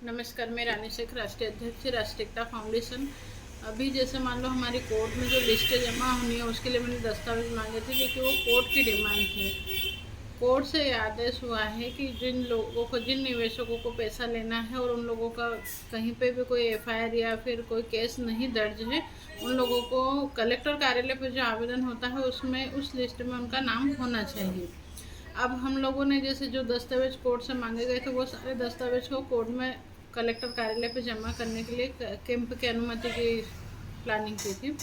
नमस्कार, मैं रानी शेख, राष्ट्रीय अध्यक्ष राष्ट्रीय एकता फाउंडेशन। अभी जैसे मान लो हमारी कोर्ट में जो लिस्टें जमा होनी है उसके लिए मैंने दस्तावेज मांगे थे, क्योंकि वो कोर्ट की डिमांड थी। कोर्ट से ये आदेश हुआ है कि जिन निवेशकों को पैसा लेना है और उन लोगों का कहीं पे भी कोई एफआईआर या फिर कोई केस नहीं दर्ज है, उन लोगों को कलेक्टर कार्यालय पर जो आवेदन होता है उसमें उस लिस्ट में उनका नाम होना चाहिए। अब हम लोगों ने जैसे जो दस्तावेज कोर्ट से मांगे गए थे वो सारे दस्तावेज को कोर्ट में कलेक्टर कार्यालय पे जमा करने के लिए कैंप की अनुमति की प्लानिंग की थी।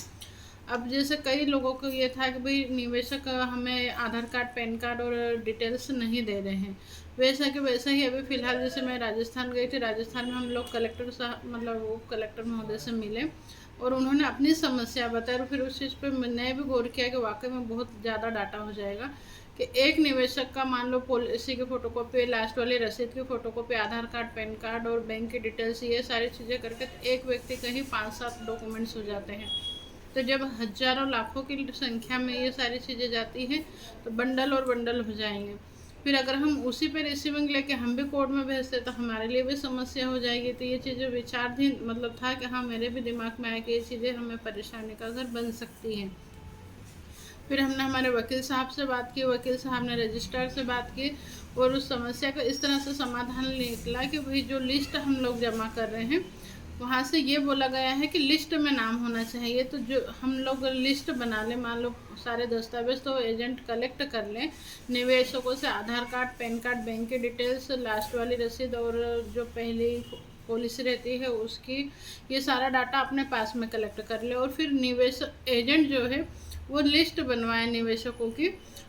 अब जैसे कई लोगों को ये था कि भाई निवेशक हमें आधार कार्ड, पैन कार्ड और डिटेल्स नहीं दे रहे हैं। वैसा कि वैसा ही अभी फ़िलहाल जैसे मैं राजस्थान गई थी, राजस्थान में हम लोग कलेक्टर साहब मतलब वो कलेक्टर महोदय से मिले और उन्होंने अपनी समस्या बताई और फिर उस चीज़ पर मैंने भी गौर किया कि वाकई में बहुत ज़्यादा डाटा हो जाएगा कि एक निवेशक का मान लो पॉलिसी की फ़ोटोकॉपी, लास्ट वाली रसीद की फ़ोटोकॉपी, आधार कार्ड, पैन कार्ड और बैंक की डिटेल्स, ये सारी चीज़ें करके एक व्यक्ति का ही 5-7 डॉक्यूमेंट्स हो जाते हैं। तो जब हजारों लाखों की संख्या में ये सारी चीज़ें जाती हैं तो बंडल और बंडल हो जाएंगे। फिर अगर हम उसी पे रिसीविंग लेके हम भी कोर्ट में भेजते तो हमारे लिए भी समस्या हो जाएगी। तो ये चीज़ें विचाराधीन मतलब था कि हाँ, मेरे भी दिमाग में आया कि ये चीज़ें हमें परेशानी का घर बन सकती हैं। फिर हमने हमारे वकील साहब से बात की, वकील साहब ने रजिस्ट्रार से बात की और उस समस्या का इस तरह से समाधान निकला कि भाई जो लिस्ट हम लोग जमा कर रहे हैं वहाँ से ये बोला गया है कि लिस्ट में नाम होना चाहिए। तो जो हम लोग लिस्ट बना लें, मान लो सारे दस्तावेज तो एजेंट कलेक्ट कर लें, निवेशकों से आधार कार्ड, पैन कार्ड, बैंक की डिटेल्स, लास्ट वाली रसीद और जो पहली पॉलिसी रहती है उसकी, ये सारा डाटा अपने पास में कलेक्ट कर ले और फिर निवेश एजेंट जो है वो लिस्ट बनवाए निवेशकों की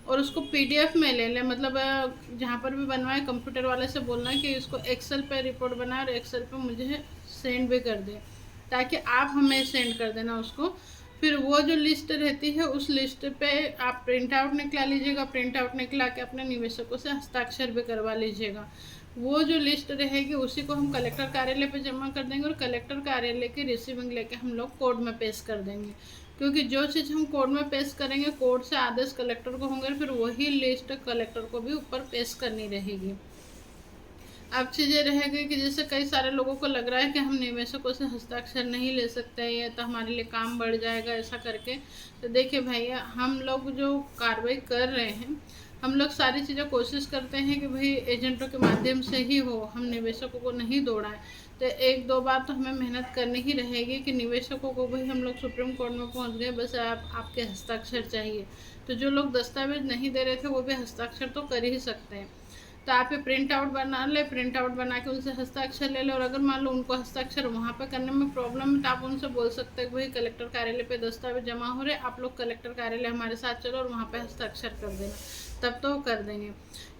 और उसको पीडीएफ में ले लें। मतलब जहाँ पर भी बनवाए कंप्यूटर वाले से बोलना कि इसको एक्सेल पे रिपोर्ट बनाए और एक्सेल पे मुझे सेंड भी कर दें, ताकि आप हमें सेंड कर देना उसको। फिर वो जो लिस्ट रहती है उस लिस्ट पे आप प्रिंट आउट निकला लीजिएगा, प्रिंट आउट निकला के अपने निवेशकों से हस्ताक्षर भी करवा लीजिएगा। वो जो लिस्ट रहेगी उसी को हम कलेक्टर कार्यालय पे जमा कर देंगे और कलेक्टर कार्यालय की रिसीविंग लेके हम लोग कोर्ट में पेश कर देंगे। क्योंकि जो चीज़ हम कोर्ट में पेश करेंगे, कोर्ट से आदेश कलेक्टर को होंगे, फिर वही लिस्ट कलेक्टर को भी ऊपर पेश करनी रहेगी। अब चीज़ें रहेगी कि जैसे कई सारे लोगों को लग रहा है कि हम निवेशकों से हस्ताक्षर नहीं ले सकते, ये तो हमारे लिए काम बढ़ जाएगा ऐसा करके। तो देखिए भैया, हम लोग जो कार्रवाई कर रहे हैं, हम लोग सारी चीज़ें कोशिश करते हैं कि भाई एजेंटों के माध्यम से ही हो, हम निवेशकों को नहीं दौड़ाएं। तो एक दो बार तो हमें मेहनत करनी ही रहेगी कि निवेशकों को भाई हम लोग सुप्रीम कोर्ट में पहुंच गए, बस आपके हस्ताक्षर चाहिए। तो जो लोग दस्तावेज नहीं दे रहे थे वो भी हस्ताक्षर तो कर ही सकते हैं। तो आप ये प्रिंट आउट बना ले, प्रिंट आउट बना के उनसे हस्ताक्षर ले लो और अगर मान लो उनको हस्ताक्षर वहाँ पे करने में प्रॉब्लम है तो आप उनसे बोल सकते हैं भाई कलेक्टर कार्यालय पे दस्तावेज जमा हो रहे, आप लोग कलेक्टर कार्यालय हमारे साथ चलो और वहाँ पे हस्ताक्षर कर देना, तब तो वो कर देंगे।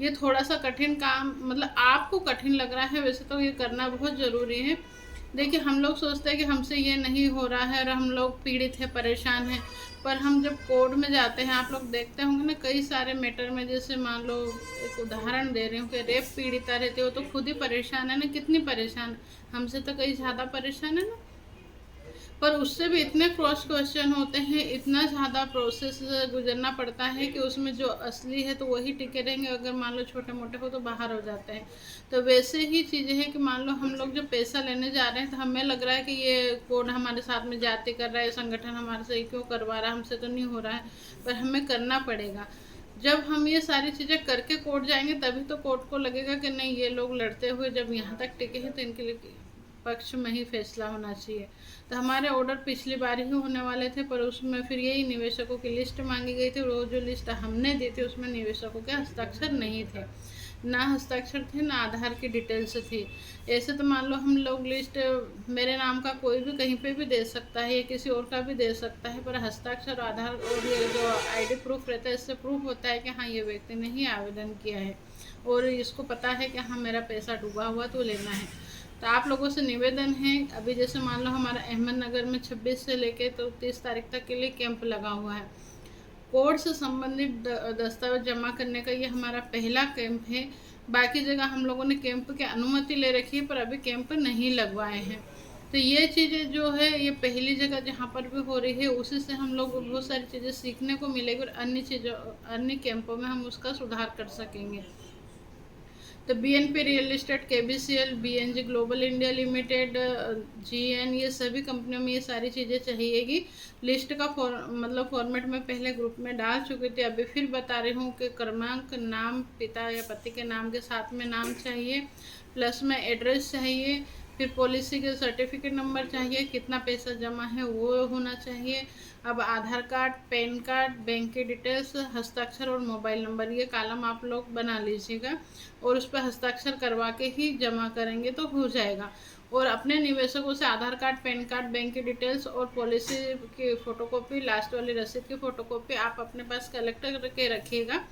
ये थोड़ा सा कठिन काम मतलब आपको कठिन लग रहा है, वैसे तो ये करना बहुत ज़रूरी है। देखिए, हम लोग सोचते हैं कि हमसे ये नहीं हो रहा है और हम लोग पीड़ित हैं, परेशान हैं, पर हम जब कोर्ट में जाते हैं, आप लोग देखते होंगे ना कई सारे मैटर में, जैसे मान लो एक उदाहरण दे रही हूँ कि रेप पीड़िता रहती हो तो खुद ही परेशान है ना, कितनी परेशान, हमसे तो कई ज़्यादा परेशान है ना। पर उससे भी इतने क्रॉस क्वेश्चन होते हैं, इतना ज़्यादा प्रोसेस गुजरना पड़ता है कि उसमें जो असली है तो वही टिके रहेंगे, अगर मान लो छोटे मोटे हो तो बाहर हो जाते हैं। तो वैसे ही चीज़ें हैं कि मान लो हम लोग जो पैसा लेने जा रहे हैं तो हमें लग रहा है कि ये कोड हमारे साथ में जाति कर रहा है, संगठन हमारे से क्यों करवा रहा है, हमसे तो नहीं हो रहा है, पर हमें करना पड़ेगा। जब हम ये सारी चीज़ें करके कोर्ट जाएंगे तभी तो कोर्ट को लगेगा कि नहीं, ये लोग लड़ते हुए जब यहाँ तक टिके हैं तो इनके लिए पक्ष में ही फैसला होना चाहिए। तो हमारे ऑर्डर पिछली बार ही होने वाले थे, पर उसमें फिर यही निवेशकों की लिस्ट मांगी गई थी और वो जो लिस्ट हमने दी थी उसमें निवेशकों के हस्ताक्षर नहीं थे, ना हस्ताक्षर थे ना आधार की डिटेल्स थी। ऐसे तो मान लो हम लोग लिस्ट मेरे नाम का कोई भी कहीं पे भी दे सकता है या किसी और का भी दे सकता है, पर हस्ताक्षर, आधार और ये जो आईडी प्रूफ रहता है इससे प्रूफ होता है कि हाँ, ये व्यक्ति ने ही आवेदन किया है और इसको पता है कि हाँ, मेरा पैसा डूबा हुआ तो लेना है। तो आप लोगों से निवेदन है, अभी जैसे मान लो हमारा अहमदनगर में 26 से लेके तो 30 तारीख तक के लिए कैंप लगा हुआ है। कोर्ट से संबंधित दस्तावेज जमा करने का ये हमारा पहला कैंप है। बाकी जगह हम लोगों ने कैंप की अनुमति ले रखी है पर अभी कैंप नहीं लगवाए हैं। तो ये चीज़ें जो है ये पहली जगह जहाँ पर भी हो रही है उसी से हम लोग बहुत सारी चीज़ें सीखने को मिलेगी और अन्य चीज़ों, अन्य कैंपों में हम उसका सुधार कर सकेंगे। तो BNP real estate, KBCL, BNG global India limited, GN, ये सभी कंपनियों में ये सारी चीज़ें चाहिएगी। लिस्ट का फॉर्मेट में पहले ग्रुप में डाल चुकी थी, अभी फिर बता रही हूँ कि क्रमांक, नाम, पिता या पति के नाम के साथ में नाम चाहिए, प्लस में एड्रेस चाहिए, फिर पॉलिसी के सर्टिफिकेट नंबर चाहिए, कितना पैसा जमा है वो होना चाहिए। अब आधार कार्ड, पैन कार्ड, बैंक की डिटेल्स, हस्ताक्षर और मोबाइल नंबर, ये कॉलम आप लोग बना लीजिएगा और उस पर हस्ताक्षर करवा के ही जमा करेंगे तो हो जाएगा। और अपने निवेशकों से आधार कार्ड, पैन कार्ड, बैंक की डिटेल्स और पॉलिसी की फ़ोटोकॉपी, लास्ट वाली रसीद की फ़ोटोकॉपी आप अपने पास कलेक्ट करके रखिएगा।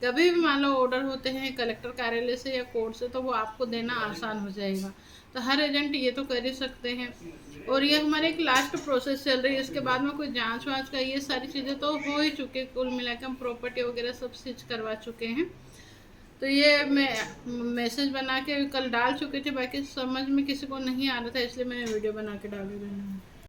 कभी भी मान लो ऑर्डर होते हैं कलेक्टर कार्यालय से या कोर्ट से, तो वो आपको देना आसान हो जाएगा। तो हर एजेंट ये तो कर ही सकते हैं। और ये हमारे एक लास्ट प्रोसेस चल रही है, इसके बाद में कोई जांच वाँच का ये सारी चीज़ें तो हो ही चुकी है। कुल मिलाकर हम प्रॉपर्टी वगैरह सब चीज़ करवा चुके हैं। तो ये मैं मैसेज बना के कल डाल चुकी थी, बाकी समझ में किसी को नहीं आ रहा था, इसलिए मैंने वीडियो बना के डाली।